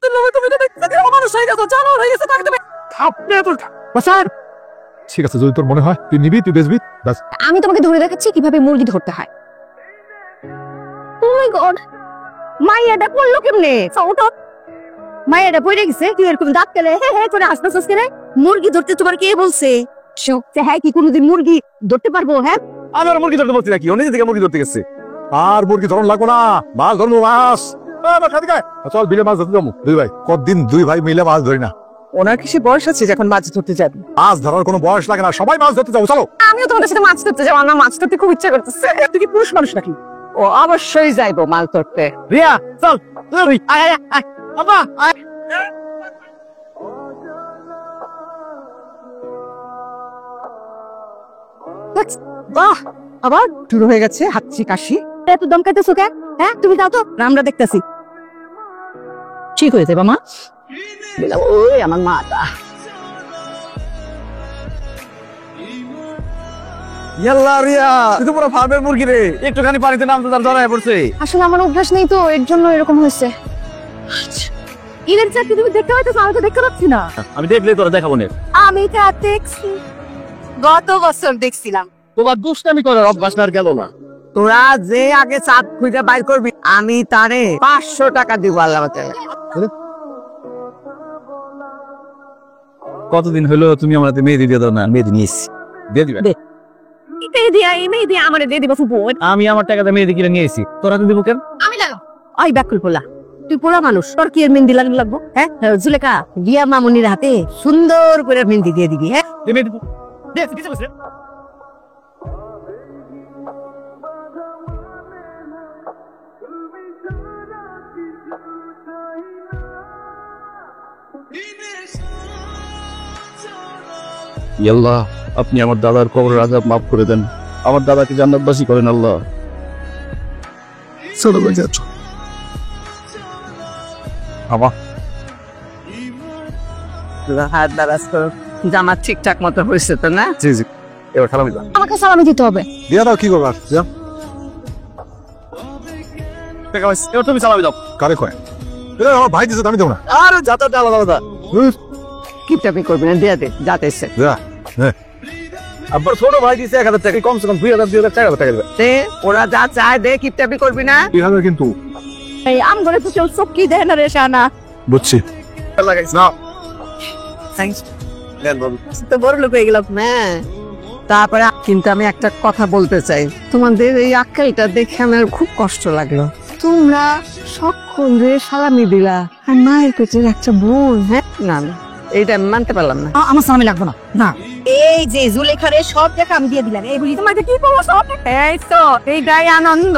সত্যি লোভে তুমি দেখতে অমানুষ হয়ে গেছো, জানো হয়ে গেছে তাকে তুমি আপনি এত বাসার। ঠিক আছে, যদি তোর মনে হয় তুই নিবি, তুই বেচবি, ব্যাস। আমি তোমাকে ধরে দেখাচ্ছি কিভাবে মুরগি ধরতে হয়। ও মাই গড, মাইয়াটা পড়লো কেমনে? ওটা মাইয়াটা পড়ে গেছে, তুই এরকম দাঁত কেলে হে হে করে হাসতেছিস কেন? মুরগি ধরতে তোমার কে বলছে? হ্যাঁ, কি কোনোদিন মুরগি ধরতে পারবো? হ্যাঁ, আমি আর মুরগি ধরতে বলছি নাকি? ও নিজে থেকে মুরগি ধরতে গেছে। আর মুরগি ধরন লাগবো না, মাছ ধরবো, মাছ। চল বিলে মাছ ধরতে যাবো দুই ভাই। কতদিন দুই ভাই মিলে মাছ ধরি না। ওনার কিছু বয়স আছে যখন মাছ ধরতে যাবে? মাছ ধরার কোনো বয়স লাগে না, সবাই মাছ ধরতে যাবো, চলো। আমিও তোমাদের সাথে মাছ ধরতে যাবো, আমার মাছ ধরতে খুব ইচ্ছা করতেছে। তুই কি পুরুষ মানুষ নাকি? ও অবশ্যই যাইবো মাছ ধরতে। রিয়া চল, আয় আয় আয় বাবা আয়। বাহ, আবার শুরু হয়ে গেছে হাঁচি কাশি। এত দম কাটতেছো কেন? হ্যাঁ, তুমি যাও তো, আমরা দেখতেছি। ঠিক হয়েছে বাবা, ওই আমার মাটা। ইয়াল্লা রিয়া, তুই তো পুরো ফার্মের মুরগি রে, একটুখানি পানিতে নামতে তার জড়ায় পড়ছে। আসলে আমার অভ্যাস নেই তো, এর জন্য এরকম হয়েছে। ঈদের চাকরি তুমি দেখতে পাইতেছো, আমি তো দেখতে পাচ্ছি না। আমি দেখলে তোরা দেখাবো না। আমি তা দেখছি, গত বছর দেখছিলাম। তোমার দুষ্টামি করার অভ্যাস আর গেল না। তোরা যে আগে চাঁদ খুঁজে বাইর করবি, আমি তারে 500 টাকা দিব। আল্লাহ বাঁচালে। কতদিন হলো তুমি আমার হাতে মেহেদি দিয়ে দাও না? মেহেদি নিয়েছি, দিয়ে দিবে। আমার দিয়ে দিবা ফুপু। আমি আমার টাকাতে মেহেদি কিনে নিয়েছি, তোর হাতে দিব কেন? আমি লাগাও। ওই ব্যাকুল পোলা, তুই পোলা মানুষ, তোর কি এর মেহেন্দি লাগবো? হ্যাঁ জুলেখা, গিয়া মামুনির হাতে সুন্দর করে মেহেন্দি দিয়ে দিবি। হ্যাঁ, আল্লাহ, আপনি আমার দাদার কবরের আযাব মাফ করে দেন, আমার দাদাকে জান্নাতবাসী করেন আল্লাহ। চলো ভাই, যাচ্ছ আমার হাত দারাজ কর। জামা ঠিকঠাক মতো হয়েছে তো না? জি জি, এবার সালামি দাও। আমাকে সালামি দিতে হবে। দিয়া দাও, কি করবা? এবার তুমি সালামি দাও। কারে কয়? এটা আমার ভাই দিছে, আমি দেবো না। আরে যাতা আলাদা আলাদা। কিপটাপি করবি না, দিয়ে দে যাতে ইচ্ছে। আবার ছোট ভাই দিছে 1000 টাকা, কমসে কম 2000 4000 টাকা দেবে। দে, ওরা যা চায় দে, কিপটাপি করবি না। 2000 কিন্তু এই আম করে তো কেউ চোখকি দেয় না রে শানা। বুঝছি। লাগাইছ না। থ্যাঙ্কস। তো বড় লোক হয়ে গেলাম না। তারপরে কিন্তু আমি একটা কথা বলতে চাই, তোমাদের এই আক্কেলটা দেখে আমার খুব কষ্ট লাগলো। তোমরা সক্ষণ রে সালামি দিলা, আর মায়ের পেটের একটা বোন। হ্যাঁ না, এইটা আমি মানতে পারলাম না। আমার সালামি লাগবে না। না, এই যে জুলেখারে সব টাকা আমি দিয়ে দিলাম, এই বুঝি তোমাকে কি করবো সব? এই তো এইটাই আনন্দ।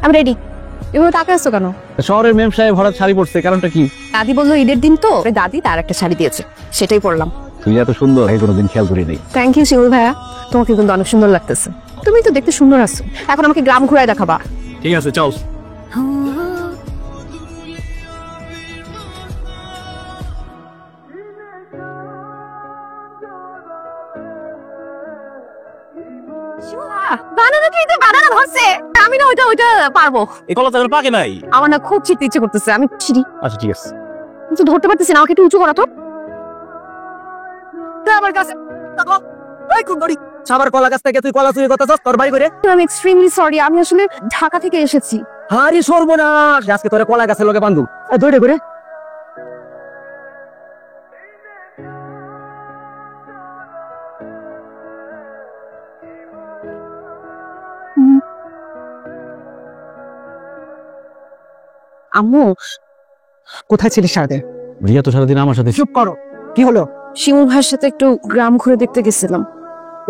আমি রেডি। এভাবে টাকা আসছো কেন? শহরের মেম সাহেব হঠাৎ শাড়ি পরছে, কারণটা কি? দাদি বললো ঈদের দিন তো, দাদি তার একটা শাড়ি দিয়েছে, সেটাই পরলাম। তুমি এত সুন্দর, এই কোনোদিন খেয়াল করি নাই। থ্যাংক ইউ শিমুল ভাইয়া, তোমাকে কিন্তু অনেক সুন্দর লাগতেছে। তুমি তো দেখতে সুন্দর আছো, এখন আমাকে গ্রাম ঘুরায় দেখাবা। ঠিক আছে, চল। বানানা ট্রিতে বানানা ধরছে, আমি না ওইটা পারবো। এই কলা চালের পাকে নাই। আমার না খুব ছিটতে ইচ্ছে করতেছে, আমি ছিড়ি। আচ্ছা ঠিক আছে। কিন্তু ধরতে পারতেছি না, আমাকে একটু উঁচু করা তো। আমার কাছে এই কুন্ডরি সাবার কলা গাছ থেকে তুই কলা চুরি করতেছস তোর বাড়ি করে? আমি এক্সট্রিমলি সরি, আমি আসলে ঢাকা থেকে এসেছি। আরে সর্বনাশ, আজকে তোরে কলা গাছের লগে বান্ধু দৌড়ে করে। আম্মু, কোথায় ছিলিস সারাদিন? রিয়া তো সারাদিন আমার সাথে। চুপ করো, কি হলো? শিমুল ভাইয়ের সাথে একটু গ্রাম ঘুরে দেখতে গেছিলাম।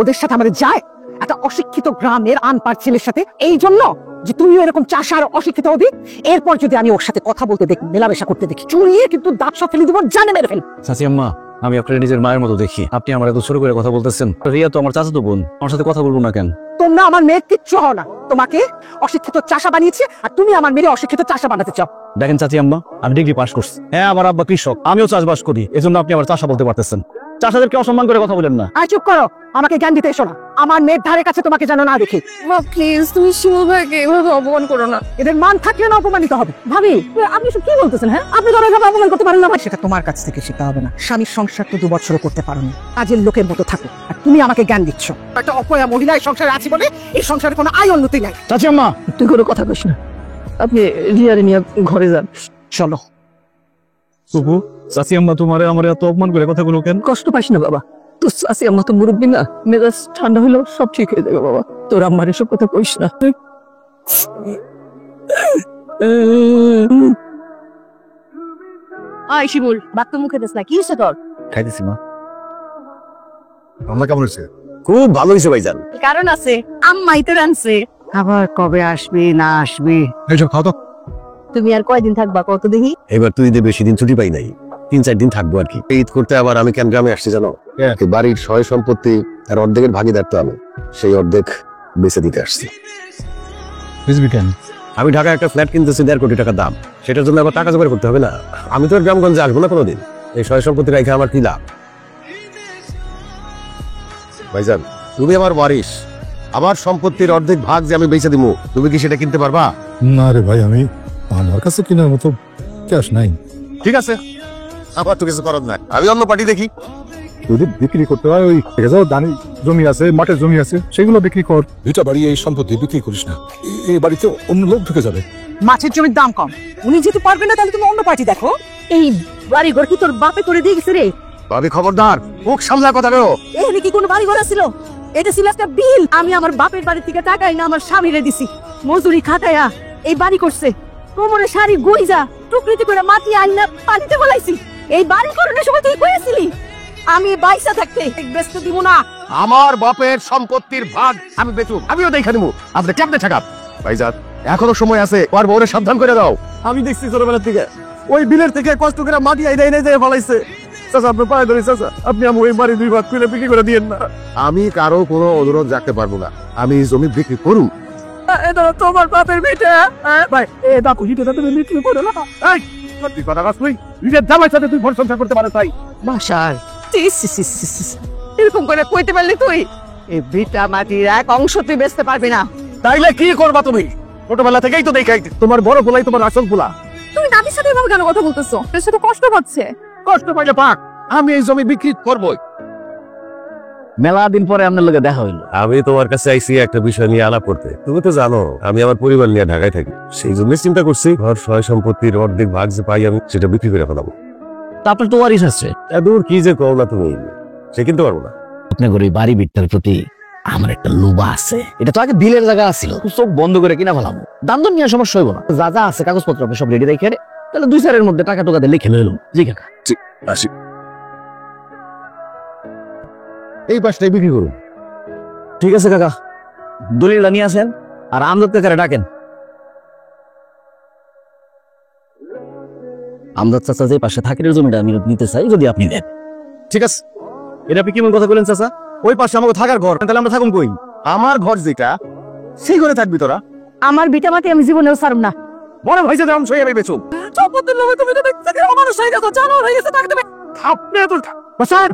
ওদের সাথে আমাদের যায়? একটা অশিক্ষিত গ্রামের আনপাড় ছেলের সাথে? এই জন্য যে তুমিও এরকম চাষার অশিক্ষিত হবি? এরপর যদি আমি ওর সাথে কথা বলতে দেখি, মেলামেশা করতে দেখি, চুরিয়ে কিন্তু দাঁত সব ফেলে দিব, জানে মেরে ফেল। চাচি আম্মা, আমি আপনার নিজের মায়ের মতো দেখি, আপনি আমার এত ছোট করে কথা বলতেছেন। রিয়া তো আমার চাচাতো বোন, আমার সাথে কথা বলবো না কেন? তোমরা আমার মেয়ের কিচ্ছু হও না, তোমাকে অশিক্ষিত চাষা বানিয়েছে, আর তুমি আমার মেয়ে অশিক্ষিত চাষা বানাতে চাও। দেখেন চাচি আম্মা, আমি ডিগ্রি পাস করছি। হ্যাঁ, আমার আব্বা কৃষক, আমিও চাষবাস করি, এজন্য আপনি আমার চাষা বলতে পারতেছেন। চাচাদেরকে অসম্মান করে কথা বলেন না। আর চুপ করো, আমাকে জ্ঞান দিতে এসো না। আমার মেয়ের ধারে কাছে তোমাকে যেন না দেখি। মা প্লিজ তুমি শিমুল ভাইকে এভাবে অপমান করো না। এদের মান থাকলে না অপমানিত হবে। ভাবি আপনি সব কি বলতেছেন? হ্যাঁ, আপনি ধরো এভাবে অপমান করতে পারেন না। সেটা তোমার কাছ থেকে শিখতে হবে না। স্বামীর সংসার তো 2 বছরও করতে পারো না, কাজের লোকের মতো থাকো। আর তুমি আমাকে জ্ঞান দিচ্ছ। একটা অপয়া মহিলা এই সংসারে আছে বলে এই সংসারে কোনো আয় উন্নতি নাই। চাচি আম্মা, তুই কোনো কথা কইস না। আপনি রিয়ারে নিয়ে ঘরে যান। চলো। ফুপু, চাচি আম্মা তোমারে আমার এত অপমান করে কথাগুলো কেন? কষ্ট পাইস না বাবা, তো আসি আম্মা তো মুরব্বী না, মেজাজ ঠান্ডা হইলো সব ঠিক হয়ে যাবে বাবা। তোর আম্মার এসব কথা কইস না। আয় শিমুল, বাক্য মুখে দেস না, কি হয়েছে তোর? খাইতেছি মা। রান্না কেমন হয়েছে? খুব ভালো হয়েছে ভাইজান। কারণ আছে, আম্মাই তো রানছে। আবার কবে আসবি না আসবি? এইসব খাও তো। তুমি আর কয়দিন থাকবা কত দেখি? এবার তুই ঈদে বেশি দিন ছুটি পাই নাই, 3-4 দিন থাকবো আর কি। ঈদ করতে আবার আমি কেন গ্রামে আসছি জানো? এই বাড়ির সয় সম্পত্তি আর অর্ধেকের ভাগিদার তো আমি, সেই অর্ধেক বেঁচে দিতে আসছি। বুঝবি কেন? আমি ঢাকায় একটা ফ্ল্যাট কিনতেছি 1.5 কোটি টাকা দাম, সেটার জন্য আবার টাকা জোগাড় করতে হবে না? আমি তো আর গ্রামগঞ্জে আসবো না কোনোদিন, এই সয় সম্পত্তি রেখে আমার কি লাভ? ভাইজান, তুমি আমার ওয়ারিশ, আমার সম্পত্তির অর্ধেক ভাগ যে আমি বেঁচে দিব, তুমি কি সেটা কিনতে পারবা? না রে ভাই, আমার কাছে কেনার মতো ক্যাশ নাই। ঠিক আছে, আমার তো কিছু করার নাই, আমি অন্য পার্টি দেখি। যদি বিক্রি করতে হয় ওই দানি জমি আছে, মাঠের জমি আছে, সেগুলো বিক্রি কর। দুইটা বাড়ি এই সম্পত্তি বিক্রি করিস না, এই বাড়িতে অন্য লোক ঢুকে যাবে। মাছের জমির দাম কম, উনি যেতে পারবেন না, তাহলে তুমি অন্য পার্টি দেখো। এই বাড়ি ঘর কি তোর বাপে করে দিয়ে গেছে রে? ভাবি খবরদার, মুখ সামলা কথা বেরো। এখানে কি কোনো বাড়ি ঘর ছিল? এটা ছিল একটা বিল। আমি আমার বাপের বাড়ি থেকে টাকাই না আমার স্বামীরে দিছি, মজুরি খাটায়া এই বাড়ি করছে। কোমরে শাড়ি গুইজা টুকরিতে করে মাটি আইনা পানিতে বলাইছি। এই বাড়ি করানোর সময় তুই কইছিলি আমি বাইসা থাকতে ব্যস্ত দিব না। আমার বাপের সম্পত্তির ভাগ আমি বেচুম, আমিও দেখা নিবো। আপনি কেমনে ঠেকান? ভাইজান, এখনো সময় আছে, আর বউরে সাবধান করে দাও। আমি দেখছি ছোটবেলা থেকে ওই বিলের থেকে কষ্ট করে মাটি আইনা এনে যায় ফলাইছে। চাচা আপনি পায়ে ধরি, চাচা আপনি আমি ওই বাড়ি 2 ভাগ করে বিক্রি করে দিয়েন না। আমি কারো কোনো অনুরোধ রাখতে পারবো না, আমি এই জমি বিক্রি করুম। এটা তোমার বাপের বেটা। ভাই এ বাপু হিটেটা তুমি বিক্রি করে না। এই সত্যি কথা কাজ, তুই নিজের জামাইয়ের সাথে তুই ঘর সংসার করতে পারো তাই? বাসার এরকম করে কইতে পারলি তুই? এই ভিটা মাটির এক অংশ তুই বেচতে পারবি না। তাইলে কি করবা তুমি? ছোটবেলা থেকেই তো দেখাই তোমার বড় পোলাই তোমার আসল পোলা। তুমি দাদির সাথে এভাবে কেন কথা বলতেছো? তোর সাথে কষ্ট পাচ্ছে। কষ্ট পাইলে পাক, আমি এই জমি বিক্রি করবই। মেলা দিন পরে আপনার লগে দেখা হইলো। আমি তোমার কাছে আইসি একটা বিষয় নিয়ে আলাপ করতে। তুমি তো জানো আমি আমার পরিবার নিয়ে ঢাকায় থাকি, সেই জন্য চিন্তা করছি ঘর সয় সম্পত্তির অর্ধেক ভাগ যে পাই আমি সেটা বিক্রি করে ফেলাবো। তা আপনার তো ওয়ারিশ আছে, দূর কি যে কও না তুমি, সে কিনতে পারবো না। আপনার ঘরে এই বাড়ি বিটটার প্রতি আমার একটা লোভা আছে। এটা তো আগে বিলের জায়গা ছিল, চোখ বন্ধ করে কিনা ফেলাম। দাম দর নিয়ে সমস্যা হইব না, যা যা আছে কাগজপত্র আপনি সব রেডি রেখে তাহলে 2-4 মধ্যে টাকা টোকাতে লিখে লইলাম। জি কাকা, আসি, এই পাশটাই বিক্রি করুন। ঠিক আছে কাকা, দলিলটা নিয়ে আসেন আর আমদাদ কাকারে ডাকেন। আমদাদ চাচা যে পাশে থাকের জমিটা আমি নিতে চাই, যদি আপনি দেন। ঠিক আছে, এটা আপনি কেমন কথা বলেন চাচা? ওই পাশে আমাকে থাকার ঘর, তাহলে আমরা থাকুন কই? আমার ঘর যেটা সেই ঘরে থাকবি তোরা। আমার ভিটা মাটি আমি জীবনেও ছাড়ব না। মনে হয়েছে যে আমি সই আমি বেচুম। সম্পত্তির লোভে তুমি তো দেখতে মানুষ হয়ে গেছো, জানো হয়ে গেছে, তাকে তুমি আপনি এত বাসার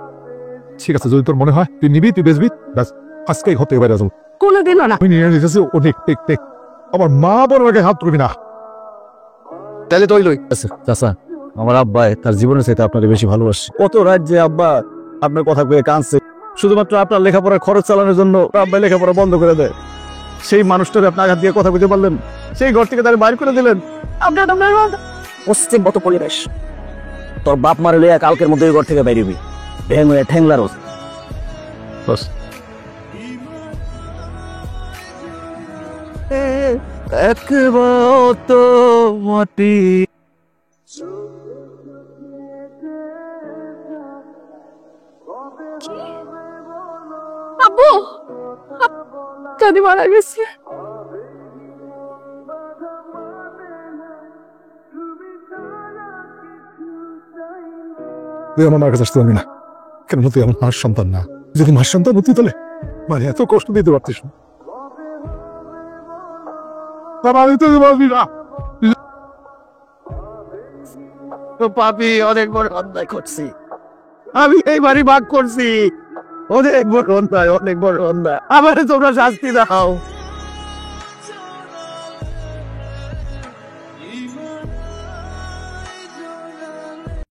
ঠিক আছে, যদি তোর মনে হয় তুই নিবি, তুই বেচবি, ব্যাস আজকেই ঘর থেকে বাইরে আসুন। কোনোদিনও না। তুই নিয়ে এসেছিস অনেক টেক টেক, আমার মা বড় আগে হাত তুলবি না। তাহলে তুই লই। চাচা, আমার আব্বাই তার জীবনের চাইতে আপনাকে বেশি ভালোবাসে। কত রাত যে আব্বা আপনার কথা কয়ে কাঁদছে, শুধুমাত্র আপনার লেখাপড়ার খরচ চালানোর জন্য আব্বাই লেখাপড়া বন্ধ করে দেয়। সেই মানুষটার আপনি আঘাত দিয়ে কথা বলতে পারলেন, সেই ঘর থেকে তারা বাইর করে দিলেন। আপনার পশ্চিম মতো পরিবেশ, তোর বাপ মারে লইয়া কালকের মধ্যে ওই ঘর থেকে বাইরে ভেঙ হয়ে ঠেংলা রোজ। মাটি আব্বু, দাদি মারা গেছে। তুই আমার মার কাছে আসতে পারবি না, কেন তুই আমার মার সন্তান না। যদি মার সন্তান হতি তাহলে মানে এত কষ্ট দিতে পারতিস না। আমি তো পারবি না। পাপি অনেক বড় অন্যায় করছি, আমি এই বাড়ি ভাগ করছি, অনেক বড় অন্যায়, অনেক বড় অন্যায়। আমারে তোমরা শাস্তি দাও।